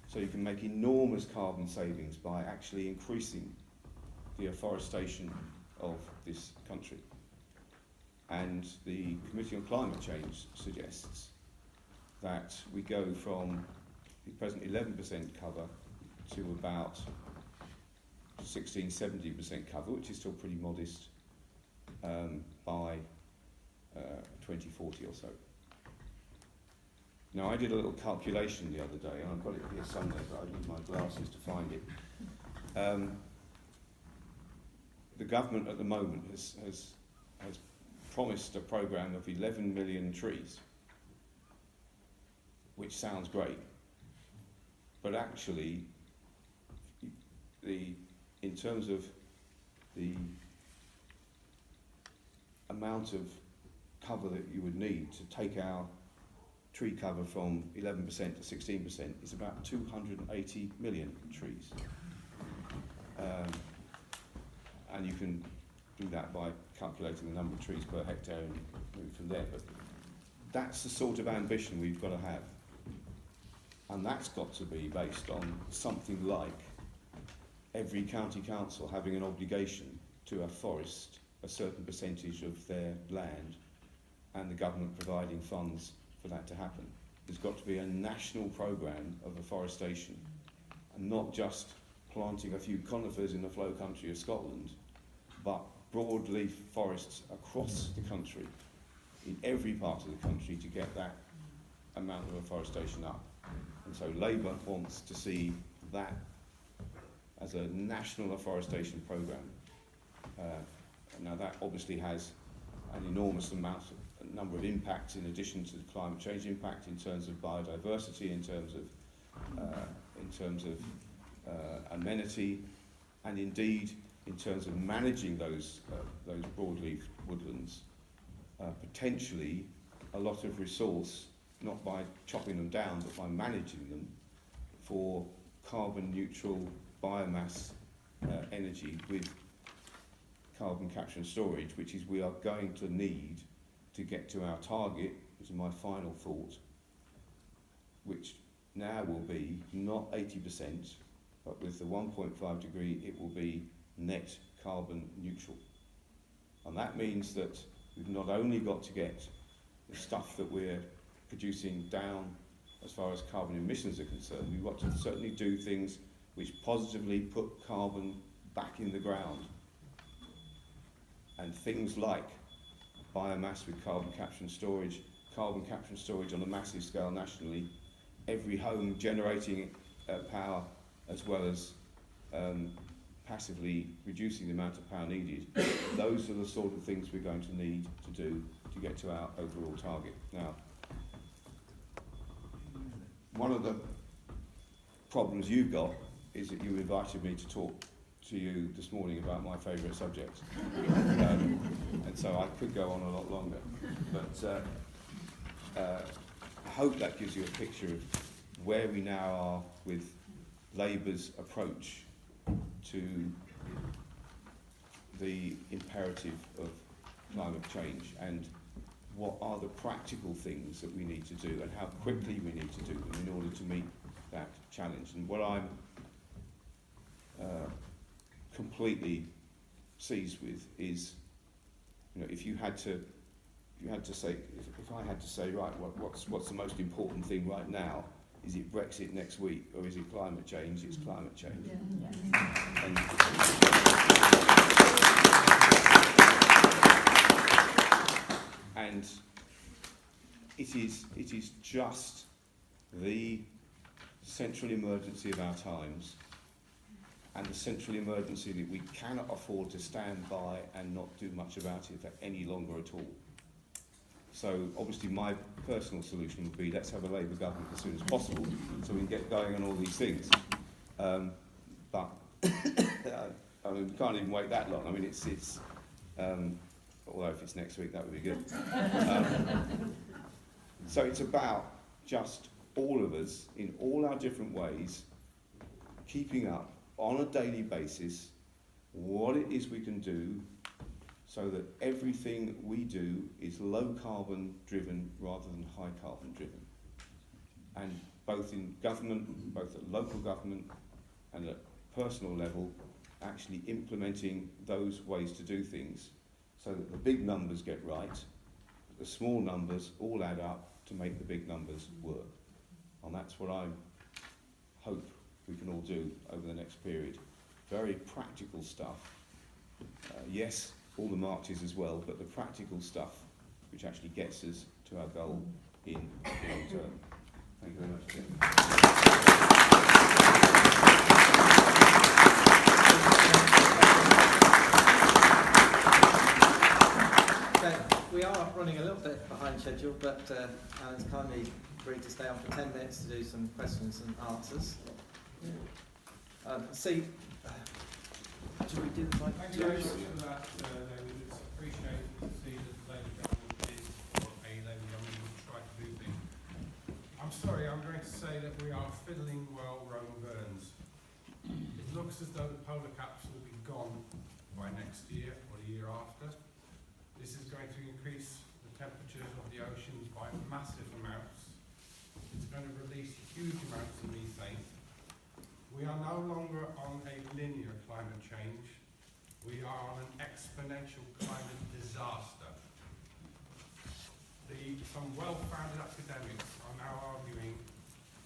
So you can make enormous carbon savings by actually increasing the afforestation of this country. And the Committee on Climate Change suggests that we go from the present 11% cover to about 16–17% cover, which is still pretty modest, by 2040 or so. Now, I did a little calculation the other day, and I've got it here somewhere, but I need my glasses to find it. The government at the moment has promised a programme of 11 million trees, which sounds great, but actually, in terms of the amount of cover that you would need to take our tree cover from 11% to 16% is about 280 million trees. And you can do that by calculating the number of trees per hectare and move from there. But that's the sort of ambition we've got to have. And that's got to be based on something like every county council having an obligation to afforest a certain percentage of their land, and the government providing funds for that to happen. There's got to be a national programme of afforestation, and not just planting a few conifers in the flow country of Scotland, but broadleaf forests across the country, in every part of the country, to get that amount of afforestation up. And so Labour wants to see that as a national afforestation programme. Now that obviously has an enormous number of impacts in addition to the climate change impact, in terms of biodiversity, in terms of amenity, and indeed in terms of managing those broadleaf woodlands, potentially a lot of resource, not by chopping them down, but by managing them for carbon neutral biomass energy with carbon capture and storage, which is we are going to need to get to our target, which is my final thought, which now will be not 80%, but with the 1.5 degree it will be net carbon neutral. And that means that we've not only got to get the stuff that we're producing down as far as carbon emissions are concerned, we've got to certainly do things which positively put carbon back in the ground. And things like biomass with carbon capture and storage on a massive scale nationally, every home generating power, as well as passively reducing the amount of power needed. Those are the sort of things we're going to need to do to get to our overall target. Now, one of the problems you've got is that you invited me to talk to you this morning about my favourite subject, and so I could go on a lot longer, but I hope that gives you a picture of where we now are with Labour's approach to the imperative of climate change, and what are the practical things that we need to do and how quickly we need to do them in order to meet that challenge. And what I'm completely seized with is, you know, if I had to say, right, what's the most important thing right now? Is it Brexit next week, or is it climate change? It's climate change. Yeah. And it is just the central emergency of our times, and the central emergency that we cannot afford to stand by and not do much about it for any longer at all. So obviously my personal solution would be, let's have a Labour government as soon as possible so we can get going on all these things. But I mean, we can't even wait that long. I mean, it's although if it's next week, that would be good. So it's about just all of us, in all our different ways, keeping up on a daily basis what it is we can do so that everything we do is low carbon driven rather than high carbon driven. and both in government, both at local government and at personal level, actually implementing those ways to do things so that the big numbers get right, the small numbers all add up to make the big numbers work. And that's what I hope we can all do over the next period. Very practical stuff. Yes, all the marches as well, but the practical stuff which actually gets us to our goal in the long term. Thank you very much, Tim. We are running a little bit behind schedule, but Alan's kindly agreed to stay on for 10 minutes to do some questions and answers. Should we do the mic? Thank you very much for that, David. It's appreciated to see that the Labour government is, or a Labour government will try to do things. I'm sorry, I'm going to say that we are fiddling while Rome burns. It looks as though the polar caps will be gone by next year or the year after. This is going to increase the temperatures of the oceans by massive amounts. It's going to release huge amounts of methane. We are no longer on a linear climate change. We are on an exponential climate disaster. Some well-founded academics are now arguing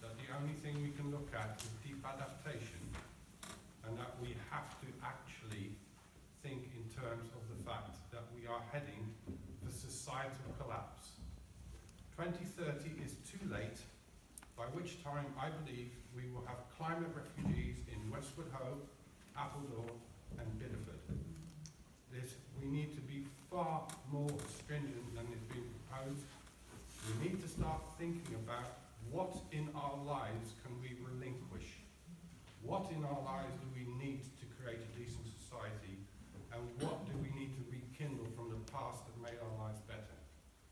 that the only thing we can look at is deep adaptation, and that we have to actually think in terms of the fact that we are heading for societal collapse. 2030 is too late, by which time I believe we will have climate refugees in Westwood Ho, Appledore and Bideford. We need to be far more stringent than is being proposed. We need to start thinking about what in our lives can we relinquish? What in our lives do we need to create a decent society? And what do we need to rekindle from the past that made our lives better?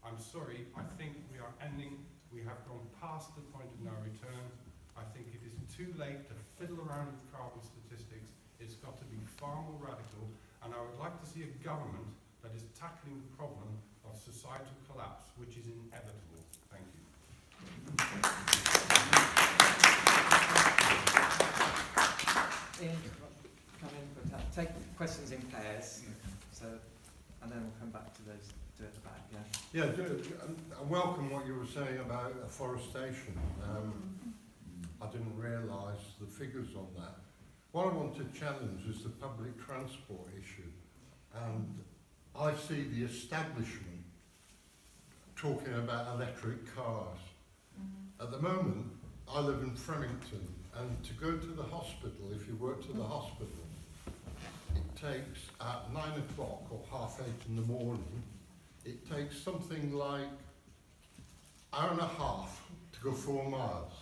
I'm sorry, I think we are ending. We have gone past the point of no return. I think it is too late to fiddle around with carbon statistics. It's got to be far more radical, and I would like to see a government that is tackling the problem of societal collapse, which is inevitable. Thank you. Ian, come in, but take questions in pairs, so, and then we'll come back to those two at the back. Yeah. I welcome what you were saying about afforestation. I didn't realise the figures on that. What I want to challenge is the public transport issue. And I see the establishment talking about electric cars. At the moment, I live in Fremington, and to go to the hospital, if you work to the hospital, it takes at 9 o'clock or 8:30 in the morning, it takes something like an hour and a half to go 4 miles.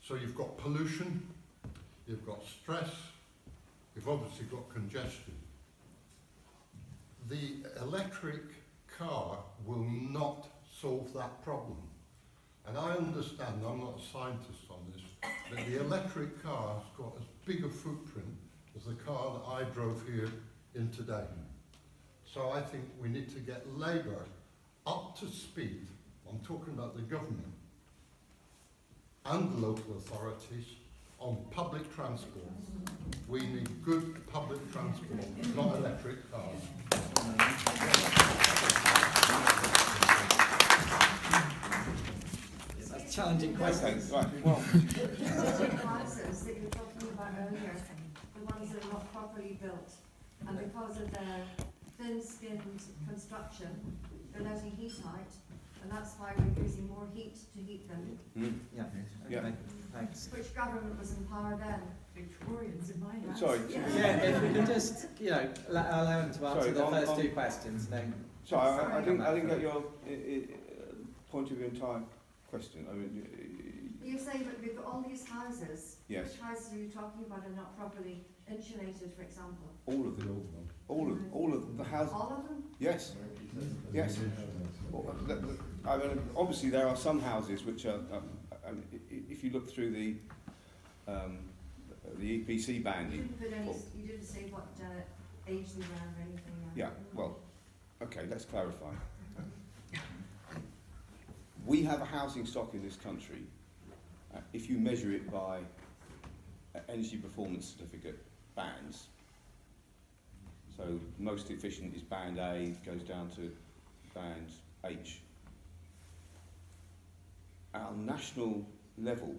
So you've got pollution, you've got stress, you've obviously got congestion. The electric car will not solve that problem. And I understand, I'm not a scientist on this, but the electric car has got as big a footprint as the car that I drove here in today. So I think we need to get Labour up to speed. I'm talking about the government and the local authorities on public transport. We need good public transport, not electric cars. That's challenging questions. Okay, right. Well, The houses that you were talking about earlier, the ones that are not properly built, and because of their thin-skinned construction, they're letting heat out, and that's why we're using more heat to heat them. Yeah. Yeah. Okay. Thanks. Which government was in power then? Victorians in my house. sorry. Yeah, if we can just, allow him to answer Sorry, the on- first on- two questions, then. Sorry, I Sorry. didn't get your point of your entire question. I mean, You say that we've got all these houses. yes, Which houses are you talking about are not properly insulated, for example? all of them. All of the houses. All of them? Yes. Yes. Well, I mean, obviously there are some houses which are. If you look through the EPC You banding. didn't put any, you didn't say what age they were or anything. Yeah. Well, okay. Let's clarify. we have a housing stock in this country, if you measure it by energy performance certificate bands, so most efficient is band A, goes down to band H. At our national level,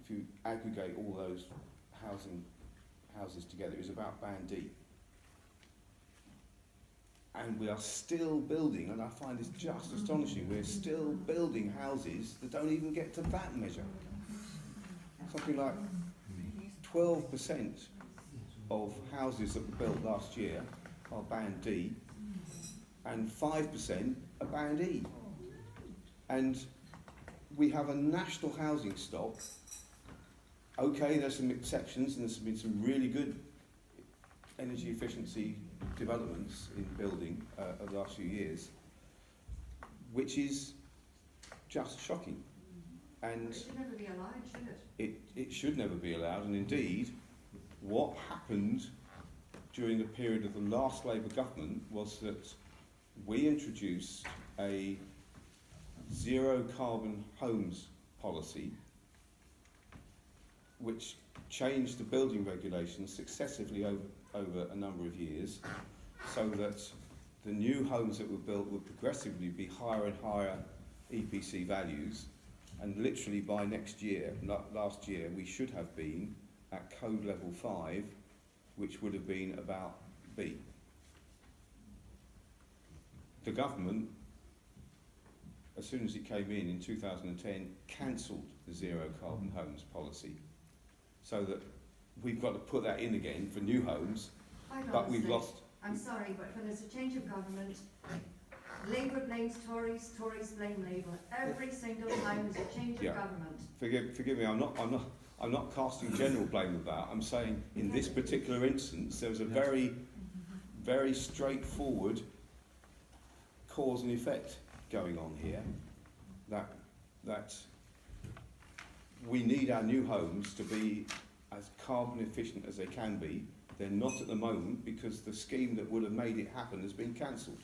if you aggregate all those houses together, is about band D. And we are still building, and I find this just astonishing, we're still building houses that don't even get to that measure. Something like 12% of houses that were built last year are band D, and 5% are band E. And we have a national housing stock. Okay, there's some exceptions, and there's been some really good energy efficiency developments in building over the last few years, which is just shocking. And It should never be allowed, should it? it should never be allowed, and indeed, what happened during the period of the last Labour government was that we introduced a zero carbon homes policy which changed the building regulations successively over a number of years, so that the new homes that were built would progressively be higher and higher EPC values, and literally by next year, last year, we should have been at code level 5, which would have been about B. The government, as soon as it came in 2010, cancelled the zero carbon homes policy, so that we've got to put that in again for new homes, but we've lost. I'm sorry, but when there's a change of government, Labour blames Tories, Tories blame Labour. Every single time there's a change of government. Forgive me. I'm not casting general blame about. I'm saying in this particular instance, there was a very, very straightforward cause and effect going on here. That we need our new homes to be as carbon efficient as they can be. They're not at the moment because the scheme that would have made it happen has been cancelled.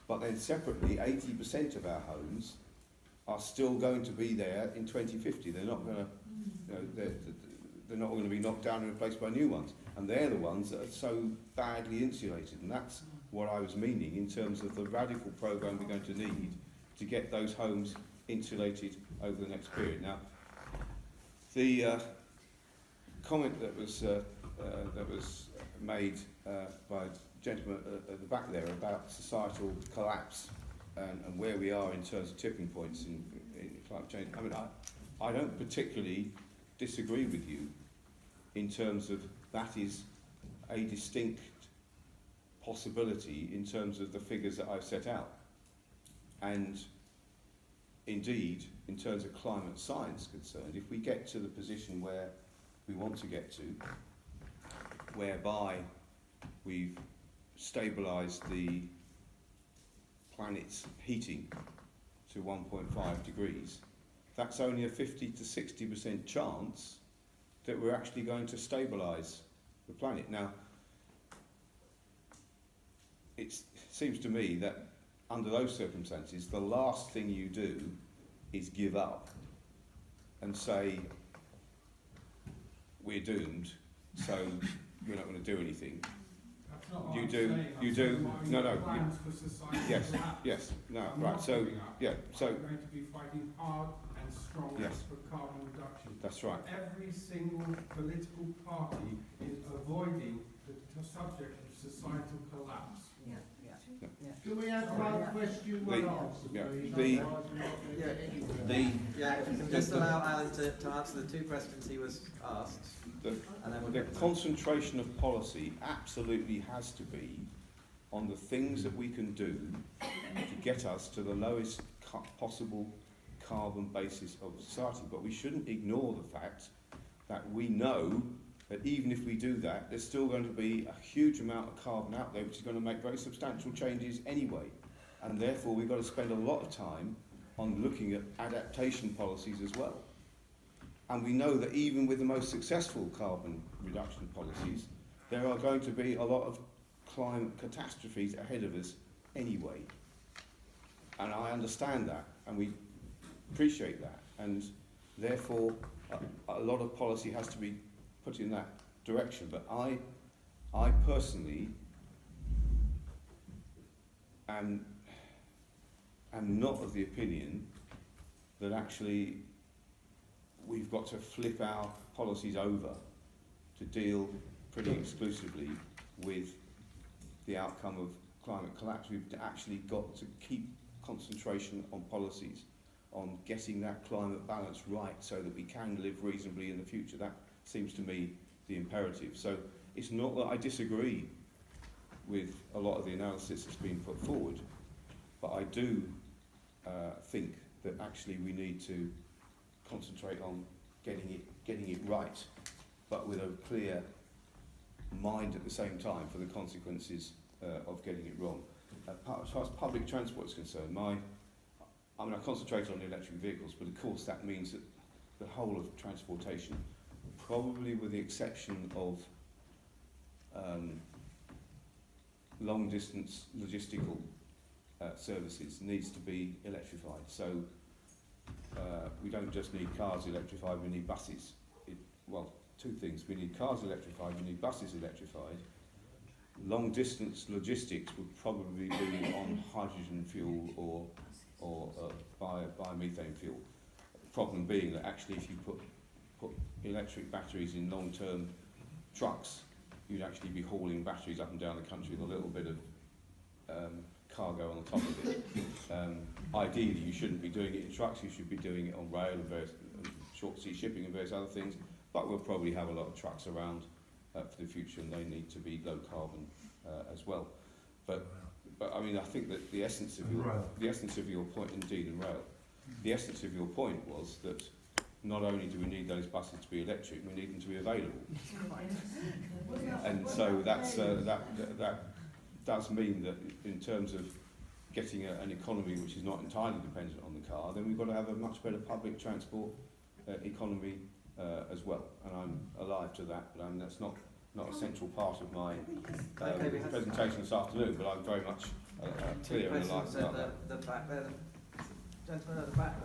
But then separately, 80% of our homes are still going to be there in 2050. They're not going to, they're not going to be knocked down and replaced by new ones. And they're the ones that are so badly insulated. And that's what I was meaning in terms of the radical programme we're going to need to get those homes insulated over the next period. Now, the comment that was made by a gentleman at the back there about societal collapse and where we are in terms of tipping points in climate change. I mean, I don't particularly disagree with you in terms of that is a distinct possibility in terms of the figures that I've set out. And indeed, in terms of climate science concerned, if we get to the position where we want to get to, whereby we've stabilised the planet's heating to 1.5 degrees, that's only a 50 to 60% chance that we're actually going to stabilise the planet. Now, it seems to me that under those circumstances, the last thing you do is give up and say, we're doomed, so we're not going to do anything. That's not what You I'm do, saying. you I'm do, saying what are no, your no, plans for society yes, collapse? yes, no, I'm right, not so, giving up. yeah, so, I'm going to be fighting hard and strong Yes. for carbon reduction. that's right. Every single political party is avoiding the subject of societal collapse. Yeah. Can we have one question, one answer, yeah, please? the- Otherwise we're not going to get anywhere. Yeah, if you can just allow Alan to answer the two questions he was asked, The, and then we'll the get concentration of policy absolutely has to be on the things that we can do to get us to the lowest possible carbon basis of society. But we shouldn't ignore the fact that we know that even if we do that, there's still going to be a huge amount of carbon out there which is going to make very substantial changes anyway. And therefore we've got to spend a lot of time on looking at adaptation policies as well. And we know that even with the most successful carbon reduction policies, there are going to be a lot of climate catastrophes ahead of us anyway. And I understand that, and appreciate that, and therefore a lot of policy has to be put in that direction. But I personally am not of the opinion that actually we've got to flip our policies over to deal pretty exclusively with the outcome of climate collapse. We've actually got to keep concentration on policies, on getting that climate balance right so that we can live reasonably in the future. That seems to me the imperative. So it's not that I disagree with a lot of the analysis that's been put forward, but I do think that actually we need to concentrate on getting it right, but with a clear mind at the same time for the consequences of getting it wrong. As far as public transport is concerned, I concentrate on the electric vehicles, but of course that means that the whole of transportation, probably with the exception of long distance logistical services, needs to be electrified. So we don't just need cars electrified, we need buses. Well, two things: we need cars electrified, we need buses electrified. Long distance logistics would probably be on hydrogen fuel or biomethane fuel. The problem being that actually if you put electric batteries in long-term trucks, you'd actually be hauling batteries up and down the country with a little bit of cargo on the top of it. Ideally, you shouldn't be doing it in trucks, you should be doing it on rail and various short sea shipping and various other things, but we'll probably have a lot of trucks around for the future, and they need to be low carbon as well. But I mean, I think that the essence of your point, indeed, and rail, the essence of your point was that not only do we need those buses to be electric, we need them to be available. And so that does mean that in terms of getting an economy which is not entirely dependent on the car, then we've got to have a much better public transport economy as well. And I'm alive to that, but that's not a central part of my presentation this afternoon, but I'm very much clear and alive to that. The back there, the gentleman at the back.